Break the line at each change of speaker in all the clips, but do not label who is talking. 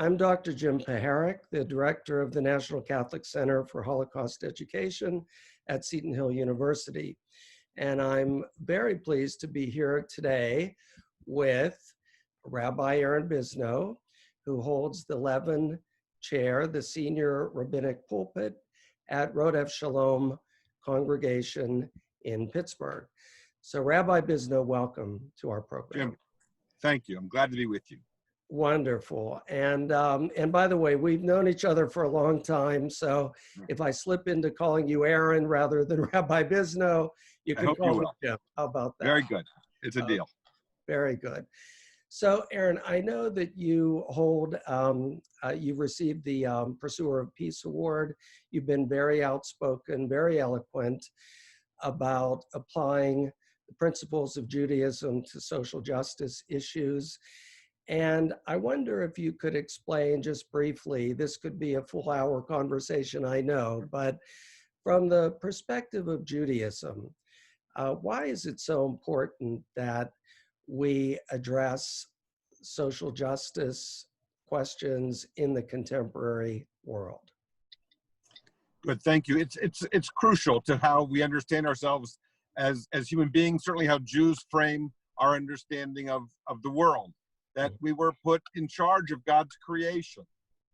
I'm Dr. Jim Paharek, the director of the National Catholic Center for Holocaust Education at Seton Hill University. And I'm very pleased to be here today with Rabbi Aaron Bisno, who holds the Levin Chair, the Senior Rabbinic Pulpit at Rodef Shalom Congregation in Pittsburgh. So Rabbi Bisno, welcome to our program.
Jim, thank you. I'm glad to be with you.
Wonderful. And by the way, we've known each other for a long time. So if I slip into calling you Aaron rather than Rabbi Bisno, you can call me Jim. How about that?
Very good. It's a deal.
Very good. So Aaron, I know that you hold, you've received the Pursuer of Peace Award. You've been very outspoken, very eloquent about applying the principles of Judaism to social justice issues. And I wonder if you could explain just briefly, this could be a full hour conversation, I know, but from the perspective of Judaism, why is it so important that we address social justice questions in the contemporary world?
Good, thank you. It's crucial to how we understand ourselves as human beings, certainly how Jews frame our understanding of the world. That we were put in charge of God's creation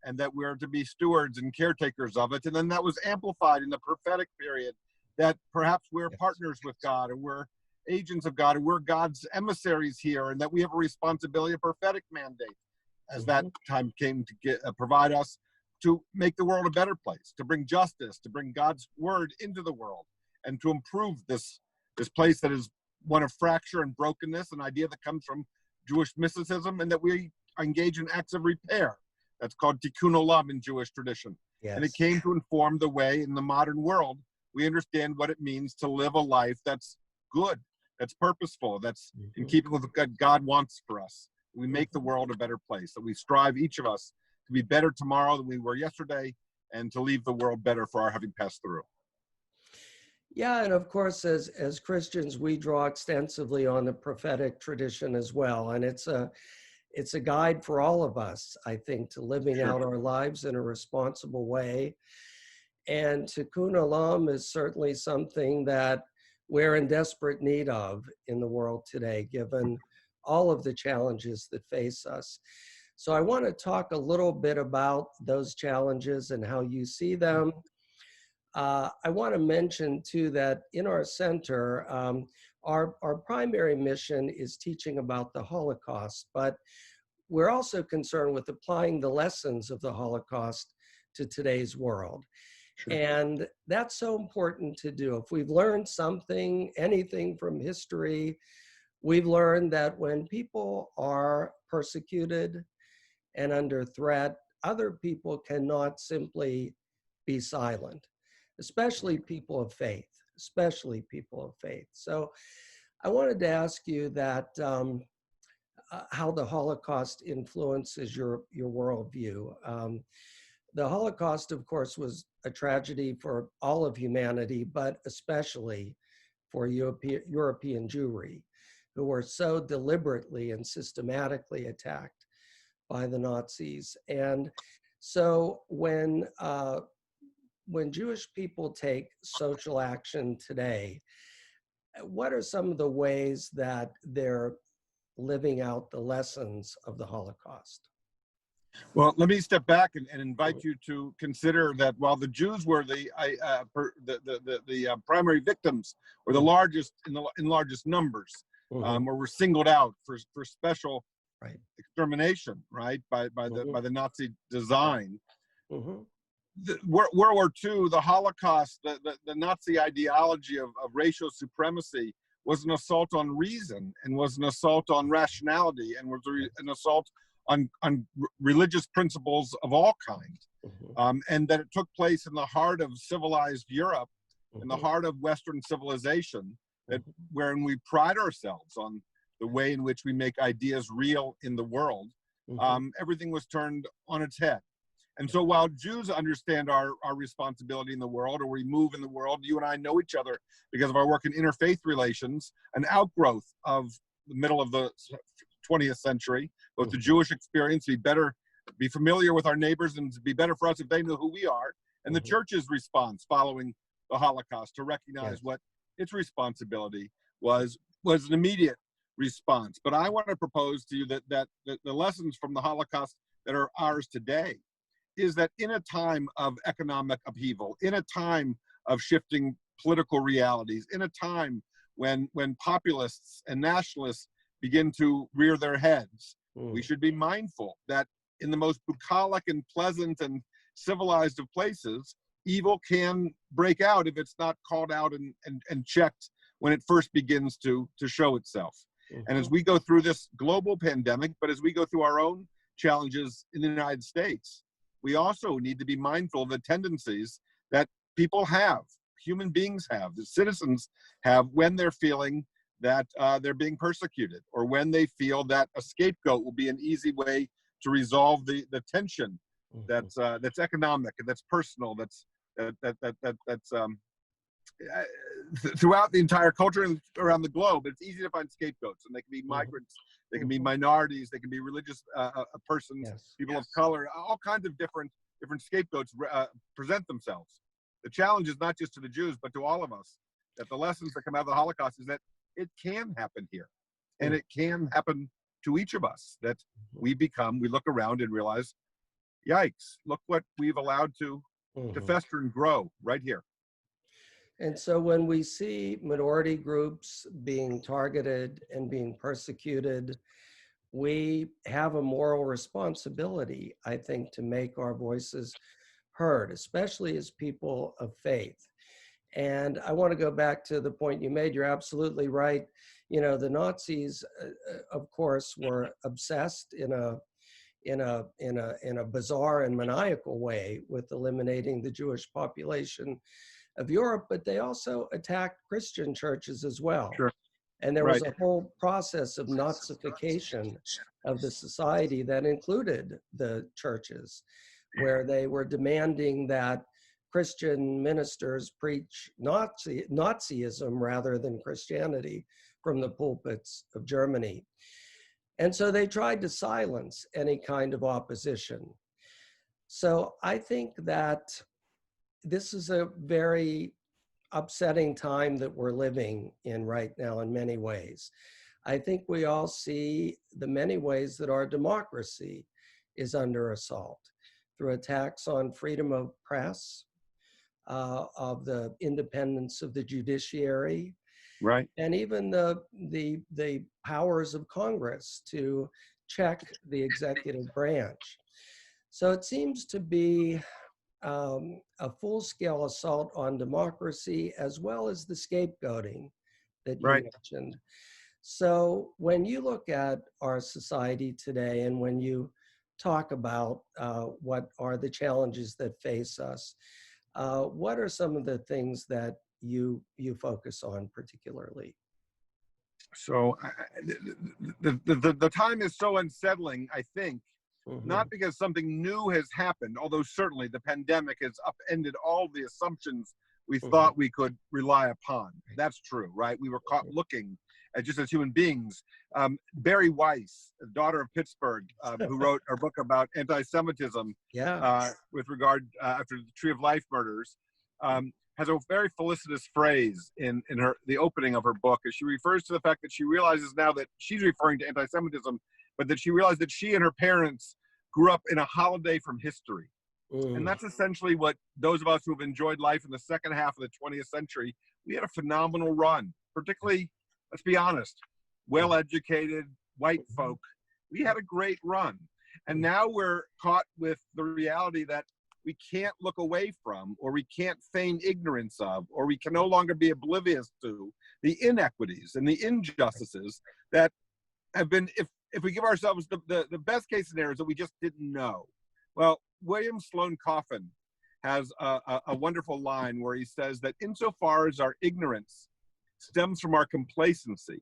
and that we're to be stewards and caretakers of it. And then that was amplified in the prophetic period, that perhaps we're partners with God and we're agents of God and we're God's emissaries here, and that we have a responsibility, a prophetic mandate as that time came to provide us to make the world a better place, to bring justice, to bring God's word into the world, and to improve this place that is one of fracture and brokenness, an idea that comes from Jewish mysticism, and that we engage in acts of repair. That's called tikkun olam in Jewish tradition. Yes. And it came to inform the way in the modern world we understand what it means to live a life that's good, that's purposeful, that's in keeping with what God wants for us. We make the world a better place, that we strive, each of us, to be better tomorrow than we were yesterday, and to leave the world better for our having passed through.
Yeah, and of course, as Christians, we draw extensively on the prophetic tradition as well. And it's a guide for all of us, I think, to living out our lives in a responsible way. And tikkun olam is certainly something that we're in desperate need of in the world today, given all of the challenges that face us. So I want to talk a little bit about those challenges and how you see them. I want to mention, too, that in our center, our primary mission is teaching about the Holocaust, but we're also concerned with applying the lessons of the Holocaust to today's world. And that's so important to do. If we've learned something, anything from history, we've learned that when people are persecuted and under threat, other people cannot simply be silent. Especially people of faith, So I wanted to ask you that how the Holocaust influences your worldview. The Holocaust, of course, was a tragedy for all of humanity, but especially for European Jewry, who were so deliberately and systematically attacked by the Nazis. And so when Jewish people take social action today, what are some of the ways that they're living out the lessons of the Holocaust?
Well, let me step back and invite you to consider that while the Jews were the primary victims, or the largest in largest numbers, or were singled out for special extermination, right, by the Nazi design. World War II, the Holocaust, the Nazi ideology of racial supremacy was an assault on reason, and was an assault on rationality, and was an assault on religious principles of all kinds. And that it took place in the heart of civilized Europe, in the heart of Western civilization, wherein we pride ourselves on the way in which we make ideas real in the world. Everything was turned on its head. And so while Jews understand our responsibility in the world, or we move in the world, you and I know each other because of our work in interfaith relations, an outgrowth of the middle of the 20th century, both the Jewish experience, be better be familiar with our neighbors, and it'd be better for us if they knew who we are. And the church's response following the Holocaust to recognize what its responsibility was an immediate response. But I want to propose to you that the lessons from the Holocaust that are ours today is that in a time of economic upheaval, in a time of shifting political realities, in a time when populists and nationalists begin to rear their heads, we should be mindful that in the most bucolic and pleasant and civilized of places, evil can break out if it's not called out and checked when it first begins to show itself. And as we go through this global pandemic, but as we go through our own challenges in the United States, we also need to be mindful of the tendencies that people have, human beings have, that citizens have when they're feeling that they're being persecuted, or when they feel that a scapegoat will be an easy way to resolve the tension that's economic and that's personal, that's throughout the entire culture and around the globe. It's easy to find scapegoats, and they can be migrants, they can be minorities, they can be religious persons, people of color, all kinds of different scapegoats present themselves. The challenge is not just to the Jews, but to all of us, that the lessons that come out of the Holocaust is that it can happen here, and it can happen to each of us, that we look around and realize, yikes, look what we've allowed to fester and grow right here.
And so when we see minority groups being targeted and being persecuted, we have a moral responsibility, I think, to make our voices heard, especially as people of faith. And I want to go back to the point you made. You're absolutely right. You know, the Nazis, of course, were obsessed in a bizarre and maniacal way with eliminating the Jewish population of Europe, but they also attacked Christian churches as well.
Sure.
And there was a whole process of Nazification of the society that included the churches, where they were demanding that Christian ministers preach Nazism rather than Christianity from the pulpits of Germany. And so they tried to silence any kind of opposition. So I think that this is a very upsetting time that we're living in right now in many ways. I think we all see the many ways that our democracy is under assault through attacks on freedom of press, of the independence of the judiciary,
right,
and even the powers of Congress to check the executive branch. So it seems to be a full-scale assault on democracy, as well as the scapegoating that you mentioned. So when you look at our society today, and when you talk about what are the challenges that face us, what are some of the things that you focus on particularly?
So the time is so unsettling, I think, not because something new has happened, although certainly the pandemic has upended all the assumptions we thought we could rely upon. That's true, right? We were caught looking at just as human beings. Barry Weiss, the daughter of Pittsburgh, who wrote a book about anti-Semitism with regard after the Tree of Life murders, has a very felicitous phrase in the opening of her book, as she refers to the fact that she realizes now that she's referring to anti-Semitism, but that she realized that she and her parents grew up in a holiday from history. And that's essentially what those of us who have enjoyed life in the second half of the 20th century, we had a phenomenal run, particularly, let's be honest, well-educated white folk. We had a great run. And now we're caught with the reality that we can't look away from, or we can't feign ignorance of, or we can no longer be oblivious to the inequities and the injustices that have been, if we give ourselves the best case scenario is that we just didn't know. Well, William Sloane Coffin has a wonderful line where he says that insofar as our ignorance stems from our complacency,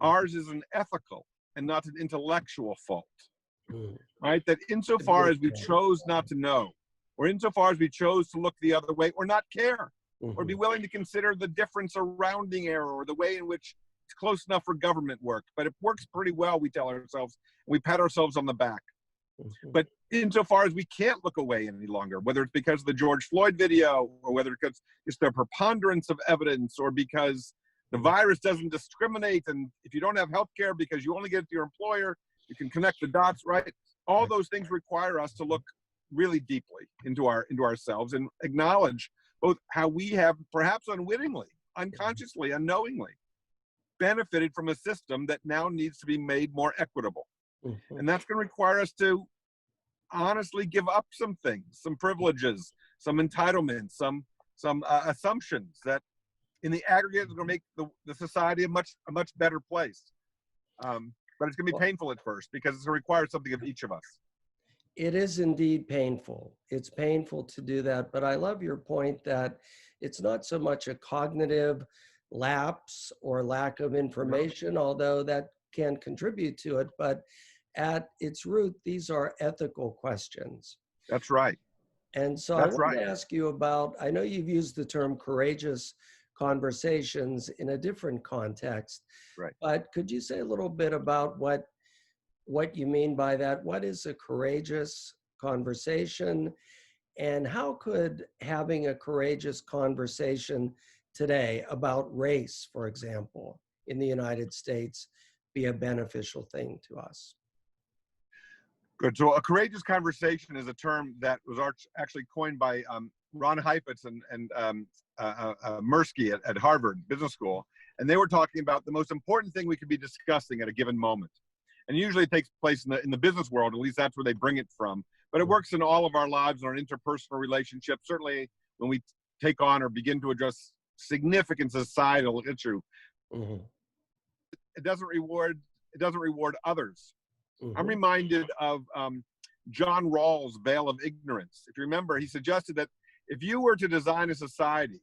ours is an ethical and not an intellectual fault. Right? That insofar as we chose not to know, or insofar as we chose to look the other way, or not care, or be willing to consider the difference surrounding error, or the way in which it's close enough for government work, but it works pretty well, we tell ourselves, and we pat ourselves on the back. But insofar as we can't look away any longer, whether it's because of the George Floyd video, or whether because it's the preponderance of evidence, or because the virus doesn't discriminate, and if you don't have health care because you only get it to your employer, you can connect the dots, right? All those things require us to look really deeply into ourselves and acknowledge both how we have, perhaps unwittingly, unconsciously, unknowingly, benefited from a system that now needs to be made more equitable. And that's going to require us to honestly give up some things, some privileges, some entitlements, some assumptions that in the aggregate is going to make the society a much better place. But it's going to be painful at first, because it's going to require something of each of us.
It is indeed painful. It's painful to do that, but I love your point that it's not so much a cognitive lapse or lack of information, although that can contribute to it, but at its root, these are ethical questions.
That's right.
And so I want to ask you about, I know you've used the term courageous conversations in a different context, but could you say a little bit about what you mean by that? What is a courageous conversation? And how could having a courageous conversation today about race, for example, in the United States, be a beneficial thing to us?
Good. So a courageous conversation is a term that was actually coined by Ron Heifetz and Mirsky at Harvard Business School. And they were talking about the most important thing we could be discussing at a given moment. And usually it takes place in the business world, at least that's where they bring it from. But it works in all of our lives, in our interpersonal relationships, certainly when we take on or begin to address significant societal issue. It doesn't reward others. I'm reminded of John Rawls' Veil of Ignorance. If you remember, he suggested that if you were to design a society,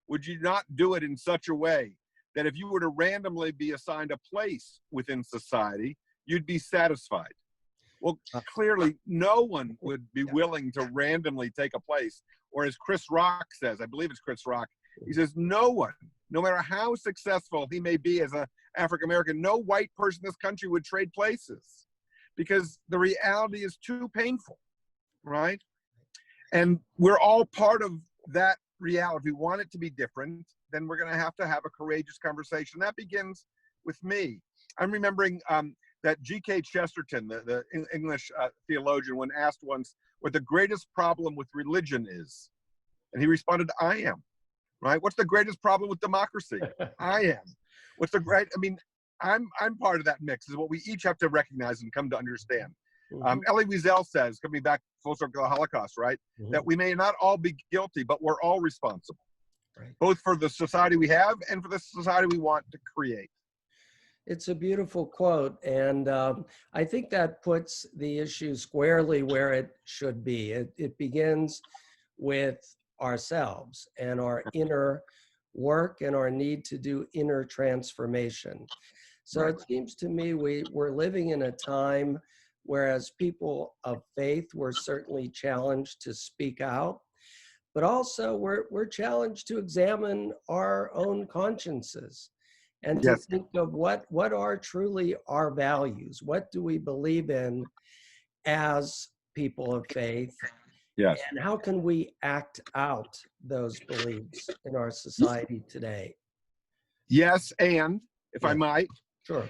would you not do it in such a way that if you were to randomly be assigned a place within society, you'd be satisfied? Well, clearly no one would be willing to randomly take a place. Or as Chris Rock says, I believe it's Chris Rock, he says, no one, no matter how successful he may be as an African-American, no white person in this country would trade places, because the reality is too painful, right? And we're all part of that reality. If we want it to be different, then we're going to have a courageous conversation. That begins with me. I'm remembering that G.K. Chesterton, the English theologian, when asked once what the greatest problem with religion is, and he responded, I am, right? What's the greatest problem with democracy? I am. I'm part of that mix, is what we each have to recognize and come to understand. Elie Wiesel says, coming back full circle to the Holocaust, right, that we may not all be guilty, but we're all responsible, both for the society we have and for the society we want to create.
It's a beautiful quote, and I think that puts the issue squarely where it should be. It begins with ourselves and our inner work and our need to do inner transformation. So it seems to me we're living in a time where, as people of faith, we're certainly challenged to speak out, but also we're challenged to examine our own consciences and to think of what are truly our values. What do we believe in as people of faith? Yes. And how can we act out those beliefs in our society today?
Yes, and if I might,
sure.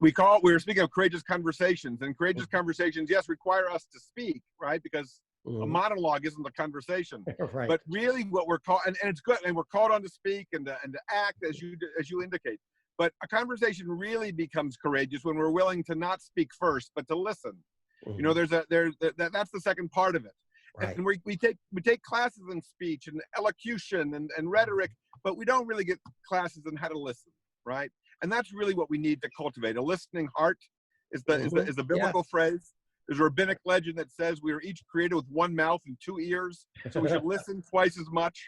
We were speaking of courageous conversations, and courageous conversations, yes, require us to speak, right? Because a monologue isn't a conversation.
Right.
But really what we're called, and it's good, and we're called on to speak and to act as you indicate. But a conversation really becomes courageous when we're willing to not speak first, but to listen. You know, that's the second part of it. Right. And we take classes in speech and elocution and rhetoric, but we don't really get classes on how to listen, right? And that's really what we need to cultivate. A listening heart is the biblical phrase. There's a rabbinic legend that says we are each created with one mouth and two ears, so we should listen twice as much.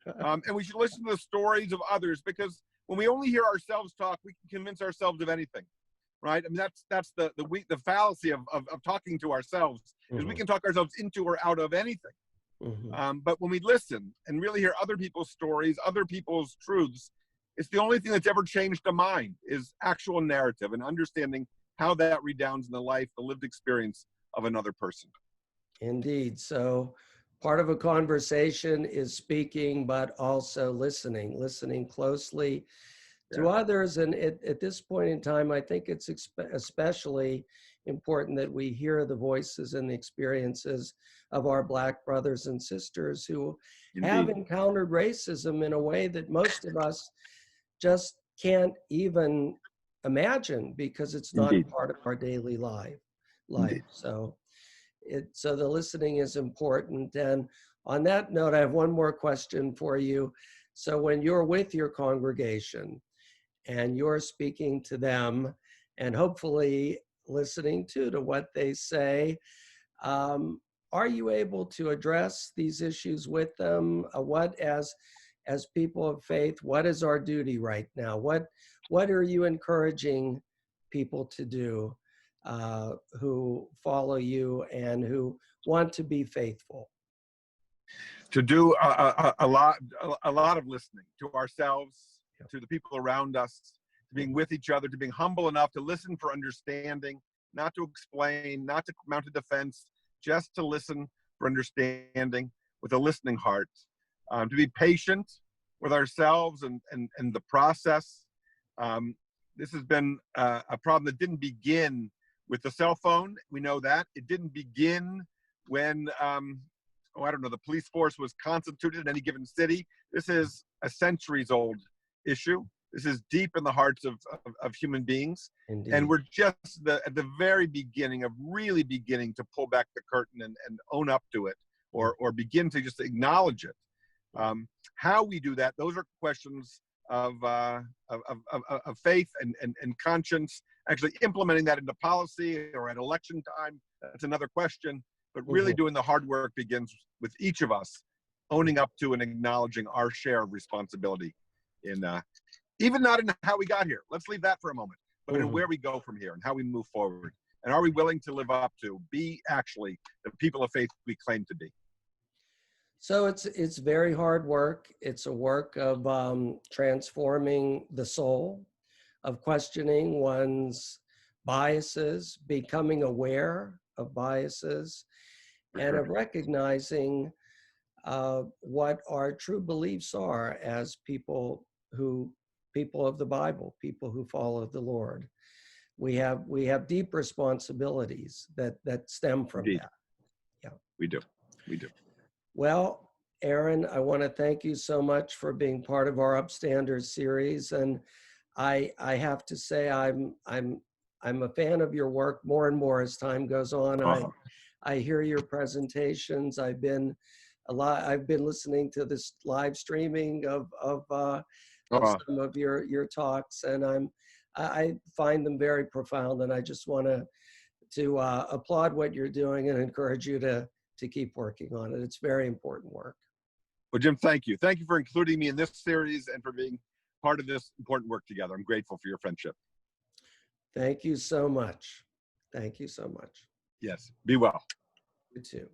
And we should listen to the stories of others, because when we only hear ourselves talk, we can convince ourselves of anything, right? I mean, that's the fallacy of talking to ourselves, is we can talk ourselves into or out of anything. But when we listen and really hear other people's stories, other people's truths, it's the only thing that's ever changed a mind, is actual narrative and understanding how that redounds in the life, the lived experience of another person.
Indeed. So part of a conversation is speaking, but also listening closely to others. And at this point in time, I think it's especially important that we hear the voices and the experiences of our Black brothers and sisters who have encountered racism in a way that most of us just can't even imagine, because it's not part of our daily life. So the listening is important. And on that note, I have one more question for you. So when you're with your congregation and you're speaking to them and hopefully listening to what they say, are you able to address these issues with them? What, as people of faith, what is our duty right now? What are you encouraging people to do who follow you and who want to be faithful?
To do a lot of listening to ourselves, to the people around us, to being with each other, to being humble enough to listen for understanding, not to explain, not to mount a defense, just to listen for understanding with a listening heart, to be patient with ourselves and the process. This has been a problem that didn't begin with the cell phone. We know that. It didn't begin when, the police force was constituted in any given city. This is a centuries-old issue. This is deep in the hearts of human beings. Indeed. And we're just at the very beginning of really beginning to pull back the curtain and own up to it, or begin to just acknowledge it. How we do that, those are questions of faith and conscience. Actually implementing that into policy or at election time, that's another question. But really doing the hard work begins with each of us owning up to and acknowledging our share of responsibility in even not in how we got here. Let's leave that for a moment, but in where we go from here and how we move forward. And are we willing to live up to, be actually the people of faith we claim to be?
So it's very hard work. It's a work of transforming the soul, of questioning one's biases, becoming aware of biases, and of recognizing what our true beliefs are as people of the Bible, people who follow the Lord. We have deep responsibilities that stem from that. Yeah,
we do.
Well, Aaron, I want to thank you so much for being part of our Upstander series, and I have to say I'm a fan of your work more and more as time goes on. I hear your presentations. I've been listening to this live streaming of some of your talks, and I find them very profound, and I just want to applaud what you're doing and encourage you to keep working on it. It's very important work.
Well, Jim, thank you. Thank you for including me in this series and for being part of this important work together. I'm grateful for your friendship.
Thank you so much. Thank you so much.
Yes. Be well.
You too.